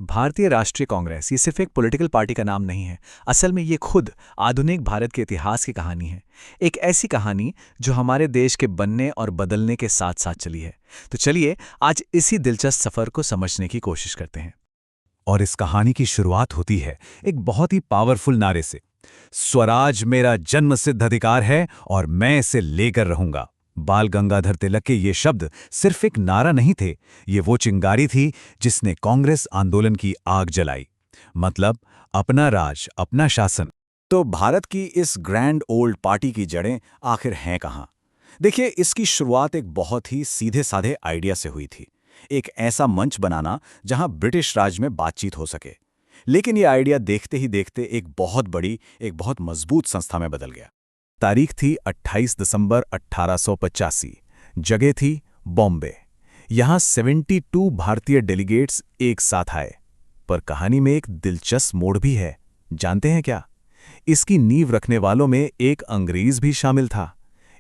भारतीय राष्ट्रीय कांग्रेस ये सिर्फ एक पॉलिटिकल पार्टी का नाम नहीं है। असल में ये खुद आधुनिक भारत के इतिहास की कहानी है। एक ऐसी कहानी जो हमारे देश के बनने और बदलने के साथ साथ चली है। तो चलिए आज इसी दिलचस्प सफर को समझने की कोशिश करते हैं। और इस कहानी की शुरुआत होती है एक बहुत ही पावरफुल नारे से। स्वराज मेरा जन्मसिद्ध अधिकार है और मैं इसे लेकर रहूंगा। बाल गंगाधर तिलक के ये शब्द सिर्फ एक नारा नहीं थे, ये वो चिंगारी थी जिसने कांग्रेस आंदोलन की आग जलाई। मतलब अपना राज, अपना शासन। तो भारत की इस ग्रैंड ओल्ड पार्टी की जड़ें आखिर हैं कहाँ? देखिए, इसकी शुरुआत एक बहुत ही सीधे साधे आइडिया से हुई थी। एक ऐसा मंच बनाना जहां ब्रिटिश राज में बातचीत हो सके। लेकिन यह आइडिया देखते ही देखते एक बहुत बड़ी, एक बहुत मजबूत संस्था में बदल गया। तारीख थी 28 दिसंबर 1885। जगह थी बॉम्बे। यहां 72 भारतीय डेलीगेट्स एक साथ आए। पर कहानी में एक दिलचस्प मोड़ भी है। जानते हैं क्या? इसकी नींव रखने वालों में एक अंग्रेज भी शामिल था,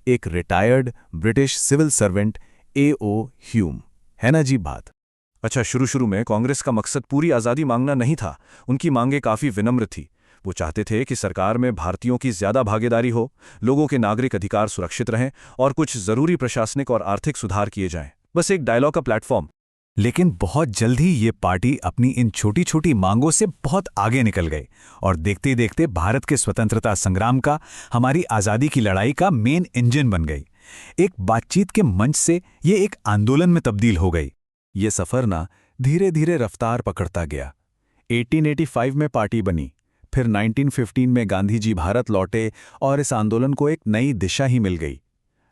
एक retired British civil servant A.O. Hume. है ना जी बात? अच्छा, शुरू में कांग्रेस का मकसद पूरी आज़ादी मांगना नहीं था। उनकी मांगें काफ़ी विनम्र थी। वो चाहते थे कि सरकार में भारतीयों की ज़्यादा भागीदारी हो, लोगों के नागरिक अधिकार सुरक्षित रहें और कुछ ज़रूरी प्रशासनिक और आर्थिक सुधार किए जाएं। बस एक डायलॉग का प्लेटफॉर्म। लेकिन बहुत जल्द ही ये पार्टी अपनी इन छोटी छोटी मांगों से बहुत आगे निकल गई और देखते ही देखते भारत के स्वतंत्रता संग्राम का, हमारी आज़ादी की लड़ाई का मेन इंजन बन गई। एक बातचीत के मंच से ये एक आंदोलन में तब्दील हो गई। ये सफ़र ना धीरे धीरे रफ्तार पकड़ता गया। 1885 में पार्टी बनी, फिर 1915 में गांधी जी भारत लौटे और इस आंदोलन को एक नई दिशा ही मिल गई।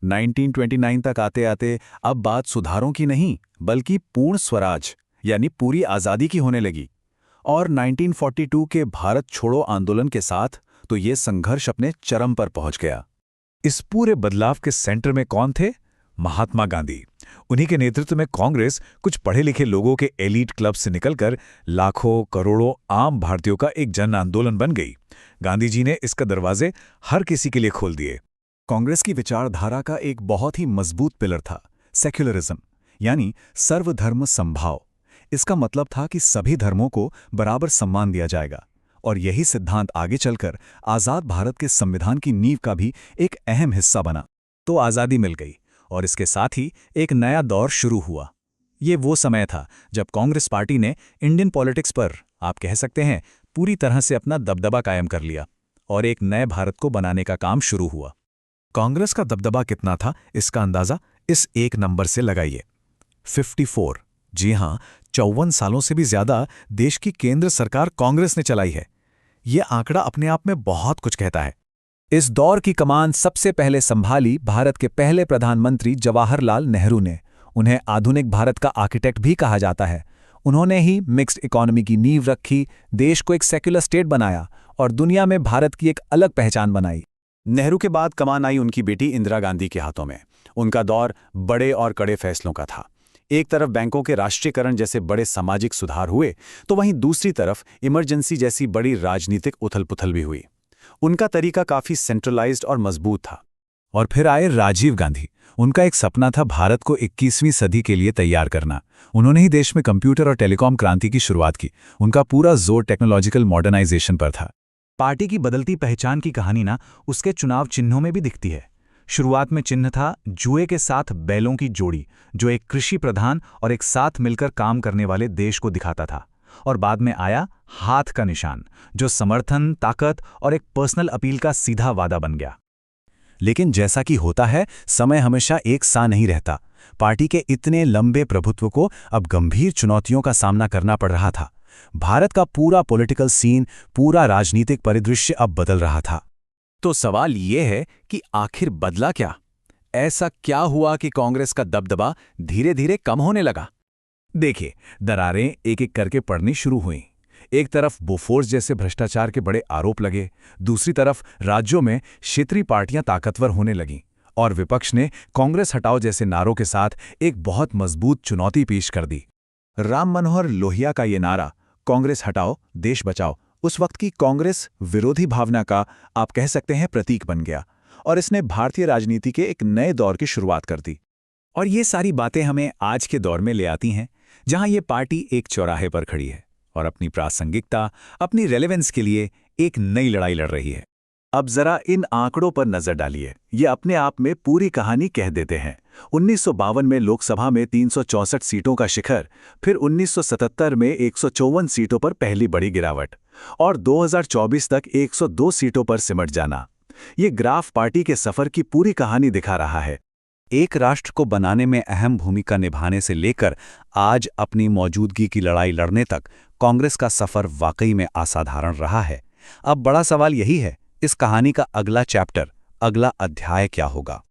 1929 तक आते आते अब बात सुधारों की नहीं, बल्कि पूर्ण स्वराज यानी पूरी आज़ादी की होने लगी। और 1942 के भारत छोड़ो आंदोलन के साथ तो ये संघर्ष अपने चरम पर पहुंच गया। इस पूरे बदलाव के सेंटर में कौन थे? महात्मा गांधी। उन्हीं के नेतृत्व में कांग्रेस कुछ पढ़े लिखे लोगों के एलीट क्लब से निकलकर लाखों करोड़ों आम भारतीयों का एक जन आंदोलन बन गई। गांधी जी ने इसका दरवाजे हर किसी के लिए खोल दिए। कांग्रेस की विचारधारा का एक बहुत ही मजबूत पिलर था सेक्युलरिज्म, यानी सर्वधर्म समभाव। इसका मतलब था कि सभी धर्मों को बराबर सम्मान दिया जाएगा। और यही सिद्धांत आगे चलकर आज़ाद भारत के संविधान की नींव का भी एक अहम हिस्सा बना। तो आज़ादी मिल गई और इसके साथ ही एक नया दौर शुरू हुआ। ये वो समय था जब कांग्रेस पार्टी ने इंडियन पॉलिटिक्स पर, आप कह सकते हैं, पूरी तरह से अपना दबदबा कायम कर लिया और एक नए भारत को बनाने का काम शुरू हुआ। कांग्रेस का दबदबा कितना था, इसका अंदाजा इस एक नंबर से लगाइए, 54। जी हां, 54 सालों से भी ज्यादा देश की केंद्र सरकार कांग्रेस ने चलाई है। यह आंकड़ा अपने आप में बहुत कुछ कहता है। इस दौर की कमान सबसे पहले संभाली भारत के पहले प्रधानमंत्री जवाहरलाल नेहरू ने। उन्हें आधुनिक भारत का आर्किटेक्ट भी कहा जाता है। उन्होंने ही मिक्स्ड इकोनॉमी की नींव रखी, देश को एक सेक्युलर स्टेट बनाया और दुनिया में भारत की एक अलग पहचान बनाई। नेहरू के बाद कमान आई उनकी बेटी इंदिरा गांधी के हाथों में। उनका दौर बड़े और कड़े फैसलों का था। एक तरफ बैंकों के राष्ट्रीयकरण जैसे बड़े सामाजिक सुधार हुए, तो वहीं दूसरी तरफ इमरजेंसी जैसी बड़ी राजनीतिक उथल-पुथल भी हुई। उनका तरीका काफी सेंट्रलाइज्ड और मजबूत था। और फिर आए राजीव गांधी। उनका एक सपना था भारत को 21वीं सदी के लिए तैयार करना। उन्होंने ही देश में कंप्यूटर और टेलीकॉम क्रांति की शुरुआत की। उनका पूरा जोर टेक्नोलॉजिकल मॉडर्नाइजेशन पर था। पार्टी की बदलती पहचान की कहानी ना उसके चुनाव चिन्हों में भी दिखती है। शुरुआत में चिन्ह था जुए के साथ बैलों की जोड़ी, जो एक कृषि प्रधान और एक साथ मिलकर काम करने वाले देश को दिखाता था। और बाद में आया हाथ का निशान, जो समर्थन, ताकत और एक पर्सनल अपील का सीधा वादा बन गया। लेकिन जैसा कि होता है, समय हमेशा एक सा नहीं रहता। पार्टी के इतने लंबे प्रभुत्व को अब गंभीर चुनौतियों का सामना करना पड़ रहा था। भारत का पूरा पॉलिटिकल सीन, पूरा राजनीतिक परिदृश्य अब बदल रहा था। तो सवाल ये है कि आखिर बदला क्या? ऐसा क्या हुआ कि कांग्रेस का दबदबा धीरे धीरे कम होने लगा? देखिए, दरारें एक एक करके पड़नी शुरू हुईं। एक तरफ बोफोर्स जैसे भ्रष्टाचार के बड़े आरोप लगे, दूसरी तरफ राज्यों में क्षेत्रीय पार्टियां ताकतवर होने लगीं और विपक्ष ने कांग्रेस हटाओ जैसे नारों के साथ एक बहुत मजबूत चुनौती पेश कर दी। राम मनोहर लोहिया का ये नारा, कांग्रेस हटाओ देश बचाओ, उस वक्त की कांग्रेस विरोधी भावना का, आप कह सकते हैं, प्रतीक बन गया और इसने भारतीय राजनीति के एक नए दौर की शुरुआत कर दी। और ये सारी बातें हमें आज के दौर में ले आती हैं, जहां ये पार्टी एक चौराहे पर खड़ी है और अपनी प्रासंगिकता, अपनी रेलेवेंस के लिए एक नई लड़ाई लड़ रही है। अब जरा इन आंकड़ों पर नजर डालिए। ये अपने आप में पूरी कहानी कह देते हैं। 1952 में लोकसभा में 364 सीटों का शिखर, फिर 1977 में 154 सीटों पर पहली बड़ी गिरावट, और 2024 तक 102 सीटों पर सिमट जाना। ये ग्राफ पार्टी के सफर की पूरी कहानी दिखा रहा है। एक राष्ट्र को बनाने में अहम भूमिका निभाने से लेकर आज अपनी मौजूदगी की लड़ाई लड़ने तक कांग्रेस का सफर वाकई में असाधारण रहा है। अब बड़ा सवाल यही है, इस कहानी का अगला चैप्टर, अगला अध्याय क्या होगा?